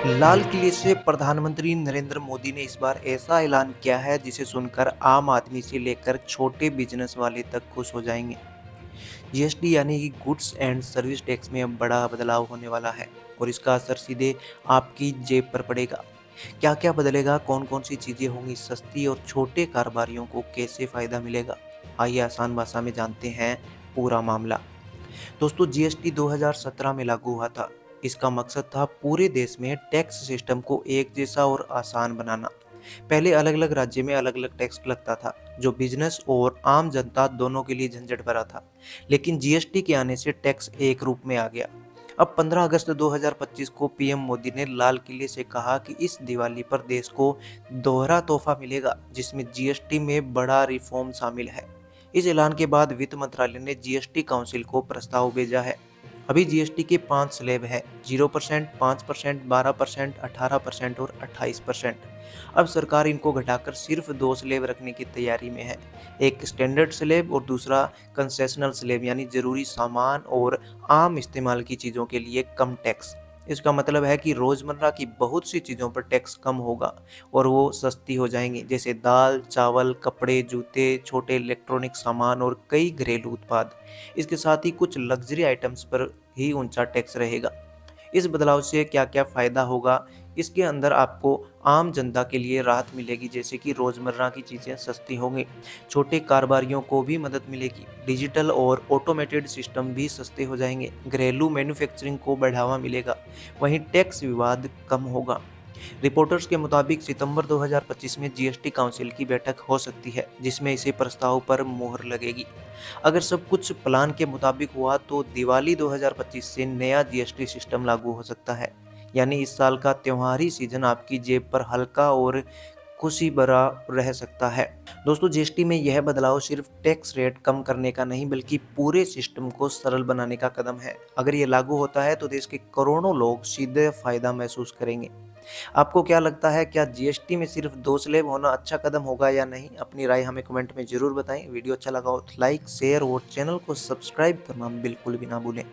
लाल किले से प्रधानमंत्री नरेंद्र मोदी ने इस बार ऐसा ऐलान किया है जिसे सुनकर आम आदमी से लेकर छोटे बिजनेस वाले तक खुश हो जाएंगे। जीएसटी यानी कि गुड्स एंड सर्विस टैक्स में अब बड़ा बदलाव होने वाला है और इसका असर सीधे आपकी जेब पर पड़ेगा। क्या क्या बदलेगा, कौन कौन सी चीजें होंगी सस्ती और छोटे कारोबारियों को कैसे फायदा मिलेगा, आइए आसान भाषा में जानते हैं पूरा मामला। दोस्तों, जीएसटी 2017 में लागू हुआ था। इसका मकसद था पूरे देश में टैक्स सिस्टम को एक जैसा और आसान बनाना। पहले अलग अलग राज्य में अलग अलग टैक्स लगता था, जो बिजनेस और आम जनता दोनों के लिए झंझट भरा था। लेकिन जीएसटी के आने से टैक्स एक रूप में आ गया। अब 15 अगस्त 2025 को पीएम मोदी ने लाल किले से कहा कि इस दिवाली पर देश को दोहरा तोहफा मिलेगा, जिसमें जीएसटी में बड़ा रिफॉर्म शामिल है। इस ऐलान के बाद वित्त मंत्रालय ने जीएसटी काउंसिल को प्रस्ताव भेजा है। अभी जीएसटी के 5 स्लैब हैं: 0%, 5%, 12%, 18% और 28%। अब सरकार इनको घटाकर सिर्फ 2 स्लैब रखने की तैयारी में है। एक स्टैंडर्ड स्लैब और दूसरा कंसेशनल स्लैब, यानी जरूरी सामान और आम इस्तेमाल की चीज़ों के लिए कम टैक्स। इसका मतलब है कि रोज़मर्रा की बहुत सी चीज़ों पर टैक्स कम होगा और वो सस्ती हो जाएंगी, जैसे दाल, चावल, कपड़े, जूते, छोटे इलेक्ट्रॉनिक सामान और कई घरेलू उत्पाद। इसके साथ ही कुछ लग्जरी आइटम्स पर ही ऊंचा टैक्स रहेगा। इस बदलाव से क्या-क्या फ़ायदा होगा? इसके अंदर आपको आम जनता के लिए राहत मिलेगी, जैसे कि रोज़मर्रा की चीज़ें सस्ती होंगी। छोटे कारोबारियों को भी मदद मिलेगी। डिजिटल और ऑटोमेटेड सिस्टम भी सस्ते हो जाएंगे। घरेलू मैन्युफैक्चरिंग को बढ़ावा मिलेगा। वहीं टैक्स विवाद कम होगा। रिपोर्टर्स के मुताबिक सितंबर 2025 में जीएसटी काउंसिल की बैठक हो सकती है, जिसमें इसे प्रस्ताव पर मोहर लगेगी। अगर सब कुछ प्लान के मुताबिक हुआ तो दिवाली 2025 से नया जीएसटी सिस्टम लागू हो सकता है। यानी इस साल का त्योहारी सीजन आपकी जेब पर हल्का और खुशी भरा रह सकता है। दोस्तों, जीएसटी में यह बदलाव सिर्फ टैक्स रेट कम करने का नहीं, बल्कि पूरे सिस्टम को सरल बनाने का कदम है। अगर ये लागू होता है तो देश के करोड़ों लोग सीधे फायदा महसूस करेंगे। आपको क्या लगता है, क्या जीएसटी में सिर्फ 2 स्लैब होना अच्छा कदम होगा या नहीं? अपनी राय हमें कमेंट में ज़रूर बताएं। वीडियो अच्छा लगा हो तो लाइक, शेयर और चैनल को सब्सक्राइब करना बिल्कुल भी ना भूलें।